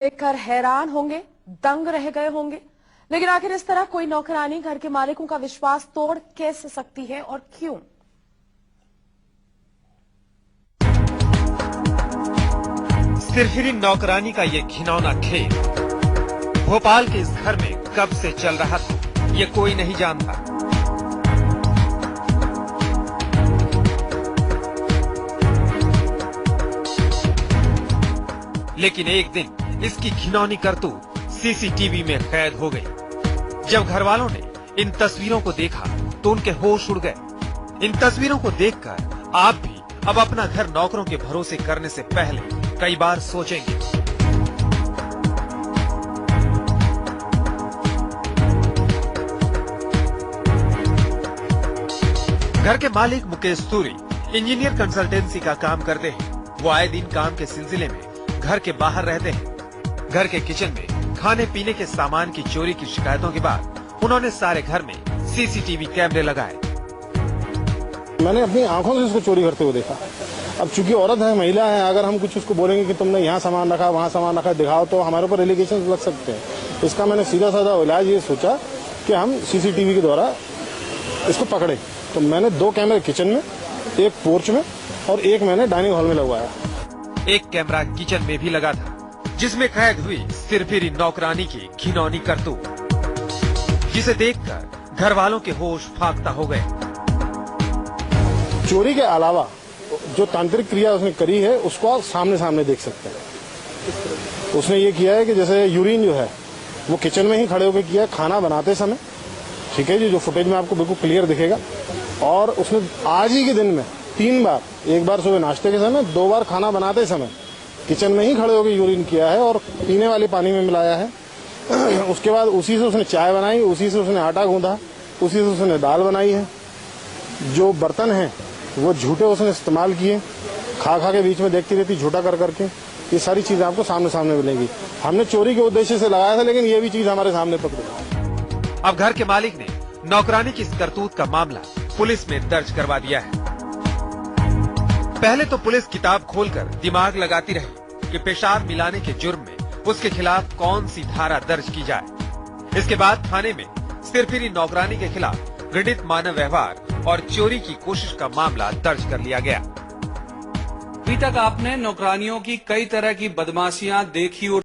देखकर हैरान होंगे, दंग रह गए होंगे। लेकिन आखिर इस तरह कोई नौकरानी घर के मालिकों का विश्वास तोड़ कैसे सकती है और क्यों? सिरफिरी नौकरानी का ये घिनौना खेल भोपाल के इस घर में कब से चल रहा था, ये कोई नहीं जानता। लेकिन एक दिन इसकी घिनौनी करतूत सीसीटीवी में कैद हो गई। जब घर वालों ने इन तस्वीरों को देखा तो उनके होश उड़ गए। इन तस्वीरों को देखकर आप भी अब अपना घर नौकरों के भरोसे करने से पहले कई बार सोचेंगे। घर के मालिक मुकेश सूरी इंजीनियर कंसल्टेंसी का काम करते हैं। वो आए दिन काम के सिलसिले में घर के बाहर रहते हैं। घर के किचन में खाने पीने के सामान की चोरी की शिकायतों के बाद उन्होंने सारे घर में सीसीटीवी कैमरे लगाए। मैंने अपनी आंखों से उसको चोरी करते हुए देखा। अब चूंकि औरत है, महिला है, अगर हम कुछ उसको बोलेंगे कि तुमने यहाँ सामान रखा, वहाँ सामान रखा, दिखाओ, तो हमारे ऊपर एलिगेशन लग सकते हैं। इसका मैंने सीधा साधा इलाज ये सोचा कि हम सीसीटीवी के द्वारा इसको पकड़े। तो मैंने 2 कैमरे किचन में, एक पोर्च में और एक मैंने डाइनिंग हॉल में लगवाया। एक कैमरा किचन में भी लगा था, जिसमें कैद हुई सिरफिरी नौकरानी की घिनौनी करतूत, जिसे देखकर घर वालों के होश फाख्ता हो गए। चोरी के अलावा जो तांत्रिक क्रिया उसने करी है उसको आप सामने सामने देख सकते हैं। उसने ये किया है कि जैसे यूरिन जो है वो किचन में ही खड़े होकर किया है खाना बनाते समय, ठीक है जी, जो फुटेज में आपको बिल्कुल क्लियर दिखेगा। और उसने आज ही के दिन में 3 बार, एक बार सुबह नाश्ते के समय, 2 बार खाना बनाते समय किचन में ही खड़े होकर यूरिन किया है और पीने वाले पानी में मिलाया है। उसके बाद उसी से उसने चाय बनाई, उसी से उसने आटा गूंधा, उसी से उसने दाल बनाई है। जो बर्तन हैं वो झूठे उसने इस्तेमाल किए, खा के बीच में देखती रहती झूठा कर करके। ये सारी चीजें आपको सामने सामने मिलेंगी। हमने चोरी के उद्देश्य से लगाया था, लेकिन ये भी चीज हमारे सामने पकड़ी। अब घर के मालिक ने नौकरानी की इस करतूत का मामला पुलिस में दर्ज करवा दिया है। पहले तो पुलिस किताब खोलकर दिमाग लगाती रही कि पेशाब मिलाने के जुर्म में उसके खिलाफ कौन सी धारा दर्ज की जाए। इसके बाद थाने में सिरफिरी नौकरानी के खिलाफ घृणित मानव व्यवहार और चोरी की कोशिश का मामला दर्ज कर लिया गया। अभी तक आपने नौकरानियों की कई तरह की बदमाशियां देखी और